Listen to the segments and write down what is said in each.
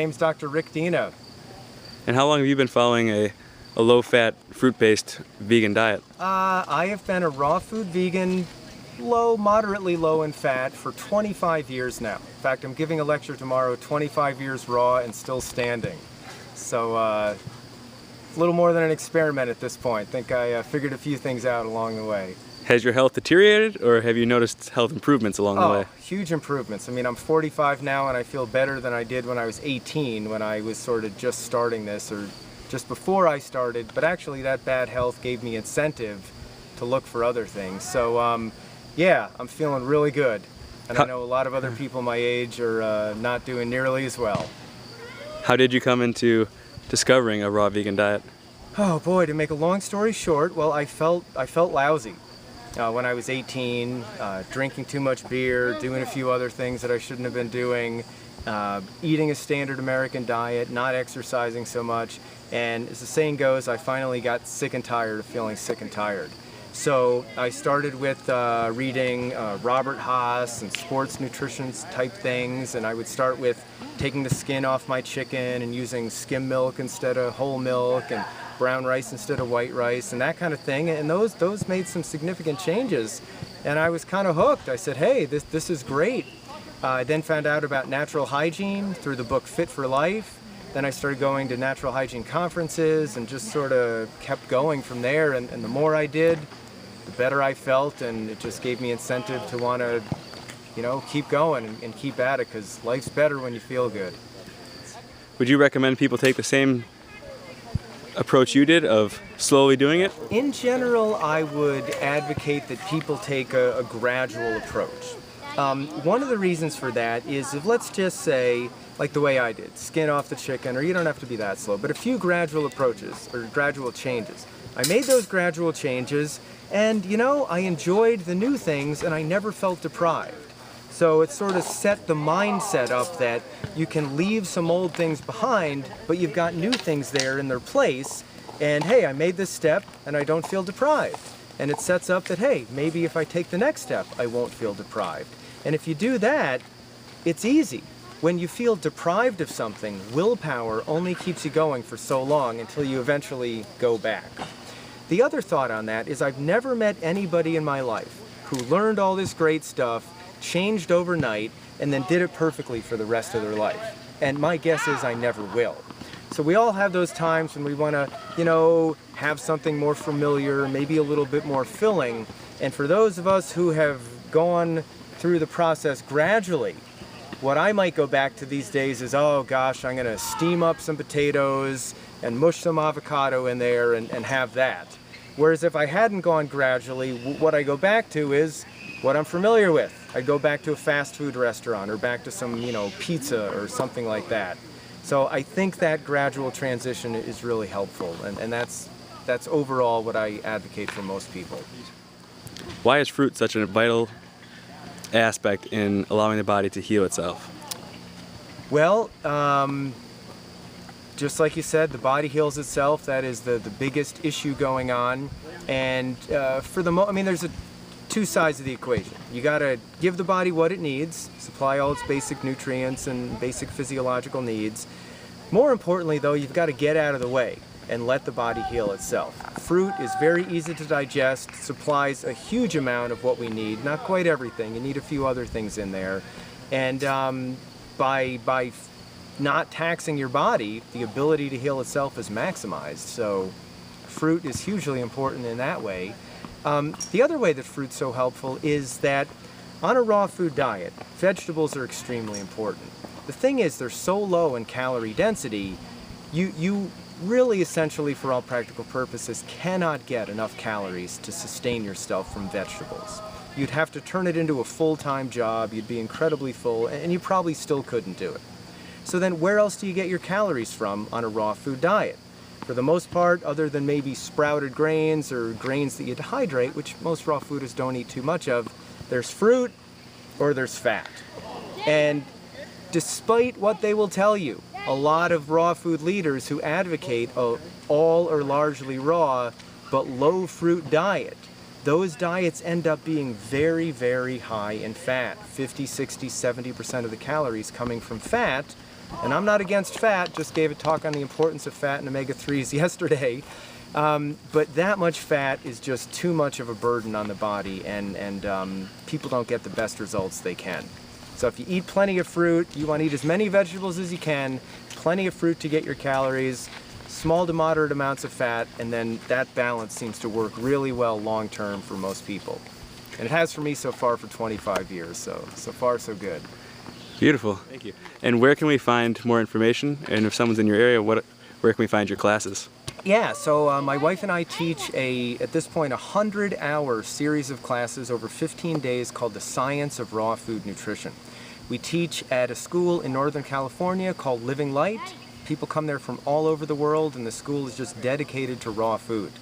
name's Dr. Rick Dina. And how long have you been following a low-fat, fruit-based vegan diet? I have been a raw food vegan, moderately low in fat, for 25 years now. In fact, I'm giving a lecture tomorrow, 25 years raw and still standing. So, a little more than an experiment at this point. I think I figured a few things out along the way. Has your health deteriorated, or have you noticed health improvements along the way? Huge improvements. I mean, I'm 45 now, and I feel better than I did when I was 18, when I was sort of just starting this, or just before I started. But actually, that bad health gave me incentive to look for other things. So, yeah, I'm feeling really good. And I know a lot of other people my age are not doing nearly as well. How did you come into discovering a raw vegan diet? Oh boy, to make a long story short, well, I felt lousy. When I was 18, drinking too much beer, doing a few other things that I shouldn't have been doing, eating a standard American diet, not exercising so much, and as the saying goes, I finally got sick and tired of feeling sick and tired. So I started with reading Robert Haas and sports nutrition type things, and I would start with taking the skin off my chicken and using skim milk instead of whole milk, and brown rice instead of white rice, and that kind of thing, and those made some significant changes, and I was kind of hooked. I said, hey, this is great. I then found out about natural hygiene through the book Fit for Life. Then I started going to natural hygiene conferences and just sort of kept going from there, and the more I did, the better I felt, and it just gave me incentive to want to, keep going and keep at it, because life's better when you feel good. Would you recommend people take the same approach you did of slowly doing it? In general, I would advocate that people take a gradual approach. One of the reasons for that is, if let's just say, like the way I did, skin off the chicken, or you don't have to be that slow, but a few gradual approaches or gradual changes. I made those gradual changes, and I enjoyed the new things, and I never felt deprived. So it sort of set the mindset up that you can leave some old things behind, but you've got new things there in their place, and hey, I made this step and I don't feel deprived. And it sets up that, hey, maybe if I take the next step, I won't feel deprived. And if you do that, it's easy. When you feel deprived of something, willpower only keeps you going for so long until you eventually go back. The other thought on that is, I've never met anybody in my life who learned all this great stuff, changed overnight, and then did it perfectly for the rest of their life. And my guess is I never will. So we all have those times when we want to, have something more familiar, maybe a little bit more filling. And for those of us who have gone through the process gradually, what I might go back to these days is, oh gosh, I'm going to steam up some potatoes and mush some avocado in there and have that. Whereas if I hadn't gone gradually, what I go back to is what I'm familiar with. I'd go back to a fast food restaurant, or back to some, pizza or something like that. So I think that gradual transition is really helpful, and that's overall what I advocate for most people. Why is fruit such a vital aspect in allowing the body to heal itself? Well, just like you said, the body heals itself. That is the biggest issue going on. And there's two sides of the equation. You got to give the body what it needs, supply all its basic nutrients and basic physiological needs. More importantly, though, you've got to get out of the way and let the body heal itself. Fruit is very easy to digest, supplies a huge amount of what we need, not quite everything. You need a few other things in there. And by not taxing your body, the ability to heal itself is maximized. So fruit is hugely important in that way. The other way that fruit's so helpful is that on a raw food diet, vegetables are extremely important. The thing is, they're so low in calorie density, you really essentially, for all practical purposes, cannot get enough calories to sustain yourself from vegetables. You'd have to turn it into a full-time job, you'd be incredibly full, and you probably still couldn't do it. So then where else do you get your calories from on a raw food diet? For the most part, other than maybe sprouted grains or grains that you dehydrate, which most raw foodists don't eat too much of, there's fruit or there's fat. And despite what they will tell you, a lot of raw food leaders who advocate a all or largely raw but low fruit diet, those diets end up being very, very high in fat. 50, 60, 70% of the calories coming from fat, And I'm not against fat, just gave a talk on the importance of fat and omega-3s yesterday. But that much fat is just too much of a burden on the body, and people don't get the best results they can. So if you eat plenty of fruit, you want to eat as many vegetables as you can, plenty of fruit to get your calories, small to moderate amounts of fat, and then that balance seems to work really well long term for most people. And it has for me so far for 25 years, so far so good. Beautiful. Thank you. And where can we find more information? And if someone's in your area, where can we find your classes? Yeah, so my wife and I teach at this point, 100-hour series of classes over 15 days called The Science of Raw Food Nutrition. We teach at a school in Northern California called Living Light. People come there from all over the world, and the school is just dedicated to raw food.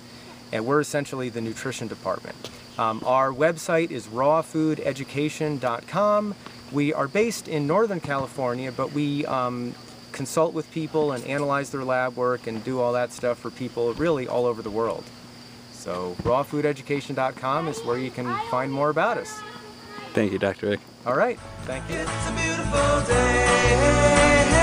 And we're essentially the nutrition department. Our website is rawfoodeducation.com. We are based in Northern California, but we consult with people and analyze their lab work and do all that stuff for people really all over the world. So rawfoodeducation.com is where you can find more about us. Thank you, Dr. Rick. All right, thank you. It's a beautiful day.